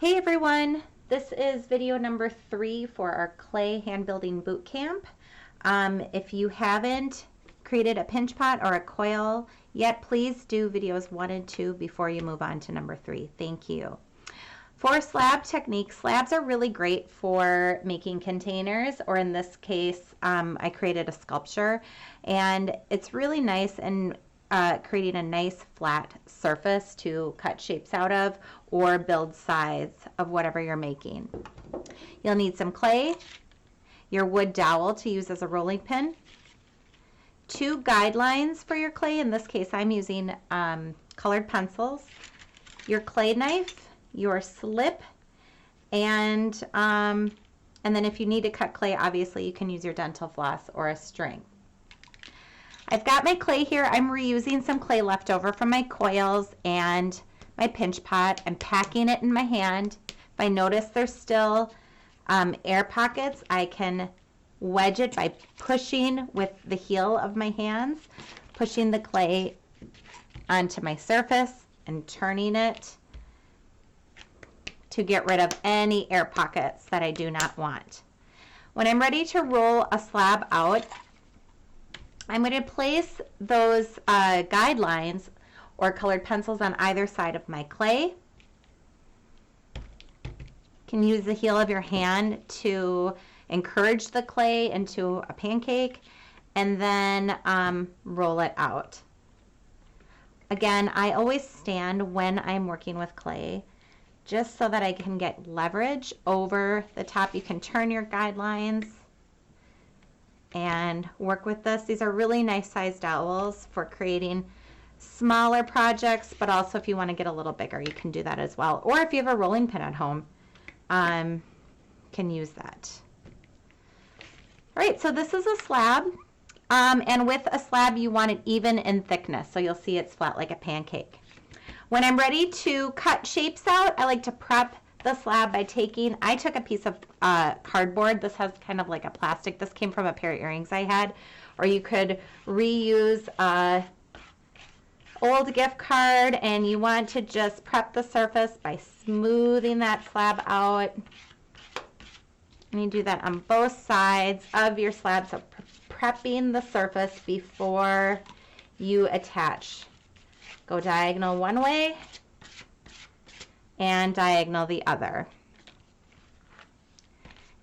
Hey everyone, this is video number 3 for our clay hand building boot camp. If you haven't created a pinch pot or a coil yet, please do videos 1 and 2 before you move on to number 3. Thank you. For slab technique, slabs are really great for making containers, or in this case, I created a sculpture, and it's really nice and creating a nice flat surface to cut shapes out of or build sides of whatever you're making. You'll need some clay, your wood dowel to use as a rolling pin, 2 guidelines for your clay. In this case, I'm using colored pencils, your clay knife, your slip, and then if you need to cut clay, obviously you can use your dental floss or a string. I've got my clay here. I'm reusing some clay left over from my coils and my pinch pot. I'm packing it in my hand. If I notice there's still air pockets, I can wedge it by pushing with the heel of my hands, pushing the clay onto my surface and turning it to get rid of any air pockets that I do not want. When I'm ready to roll a slab out, I'm going to place those guidelines or colored pencils on either side of my clay. You can use the heel of your hand to encourage the clay into a pancake and then roll it out. Again, I always stand when I'm working with clay just so that I can get leverage over the top. You can turn your guidelines and work with this. These are really nice sized dowels for creating smaller projects, but also if you want to get a little bigger, you can do that as well. Or if you have a rolling pin at home, can use that. All right, so this is a slab, and with a slab, you want it even in thickness, so you'll see it's flat like a pancake. When I'm ready to cut shapes out, I like to prep the slab by I took a piece of cardboard. This has kind of like a plastic. This came from a pair of earrings I had. Or you could reuse a old gift card, and you want to just prep the surface by smoothing that slab out. And you do that on both sides of your slab, so prepping the surface before you attach. Go diagonal one way and diagonal the other.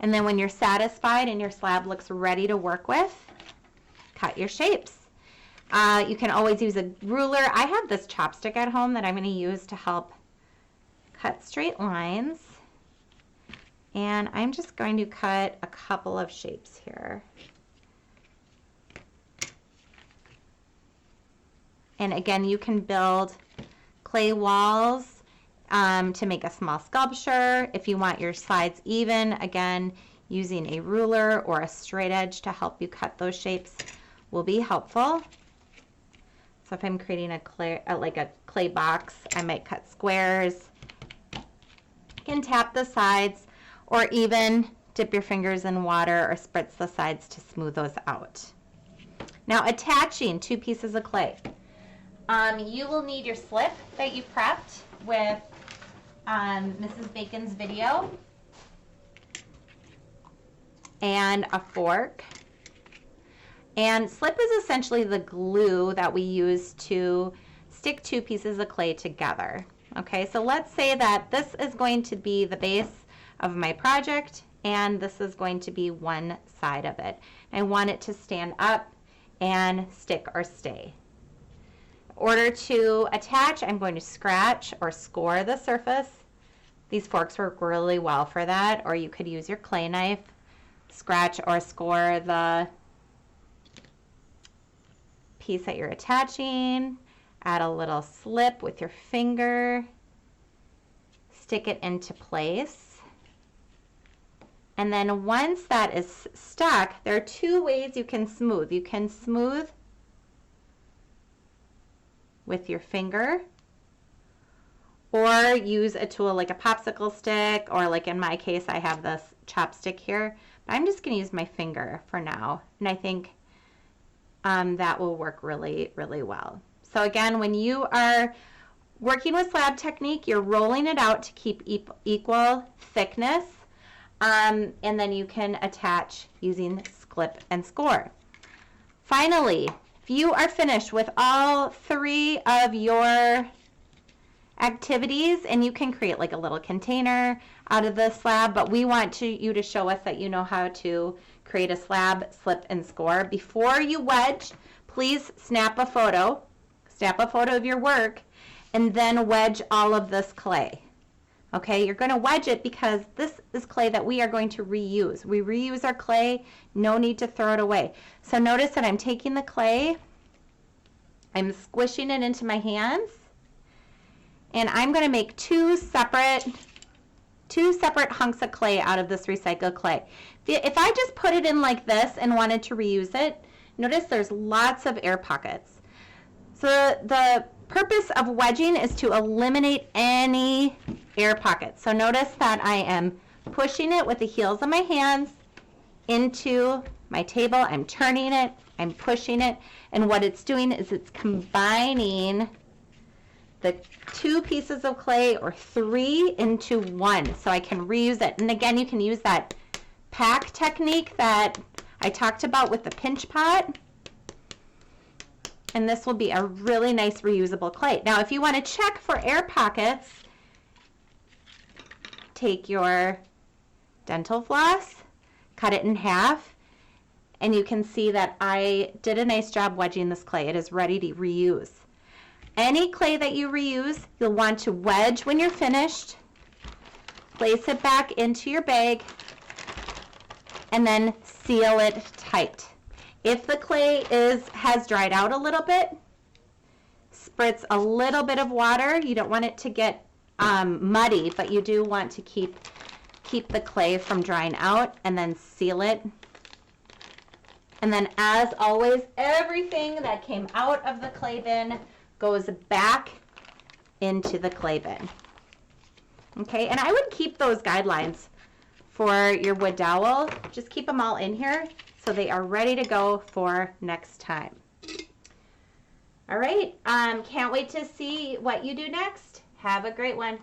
And then when you're satisfied and your slab looks ready to work with, cut your shapes. You can always use a ruler. I have this chopstick at home that I'm going to use to help cut straight lines. And I'm just going to cut a couple of shapes here. And again, you can build clay walls to make a small sculpture. If you want your sides even, again, using a ruler or a straight edge to help you cut those shapes will be helpful. So if I'm creating a clay box, I might cut squares. You can tap the sides or even dip your fingers in water or spritz the sides to smooth those out. Now, attaching 2 pieces of clay. You will need your slip that you prepped with Mrs. Bacon's video, and a fork. And slip is essentially the glue that we use to stick 2 pieces of clay together. Okay, so let's say that this is going to be the base of my project, and this is going to be one side of it. I want it to stand up and stick or stay. In order to attach, I'm going to scratch or score the surface. These forks work really well for that, or you could use your clay knife, scratch or score the piece that you're attaching, add a little slip with your finger, stick it into place. And then once that is stuck, there are 2 ways you can smooth. You can smooth with your finger, or use a tool like a popsicle stick, or like in my case, I have this chopstick here. But I'm just going to use my finger for now, and I think that will work really, really well. So again, when you are working with slab technique, you're rolling it out to keep equal thickness, and then you can attach using clip and score. Finally, if you are finished with all 3 of your activities, and you can create like a little container out of the slab, but we want you to show us that you know how to create a slab, slip, and score. Before you wedge, please snap a photo of your work, and then wedge all of this clay. Okay, you're going to wedge it because this is clay that we are going to reuse. We reuse our clay, no need to throw it away. So notice that I'm taking the clay, I'm squishing it into my hands, and I'm going to make two separate hunks of clay out of this recycled clay. If I just put it in like this and wanted to reuse it, notice there's lots of air pockets. So the purpose of wedging is to eliminate any air pockets. So notice that I am pushing it with the heels of my hands into my table. I'm turning it, I'm pushing it, and what it's doing is it's combining the 2 pieces of clay or 3 into 1, so I can reuse it. And again, you can use that pack technique that I talked about with the pinch pot, and this will be a really nice reusable clay. Now, if you want to check for air pockets, take your dental floss, cut it in half, and you can see that I did a nice job wedging this clay. It is ready to reuse. Any clay that you reuse, you'll want to wedge when you're finished, place it back into your bag, and then seal it tight. If the clay has dried out a little bit, spritz a little bit of water. You don't want it to get muddy, but you do want to keep the clay from drying out, and then seal it. And then, as always, everything that came out of the clay bin goes back into the clay bin. Okay, and I would keep those guidelines for your wood dowel. Just keep them all in here so they are ready to go for next time. All right, can't wait to see what you do next. Have a great one.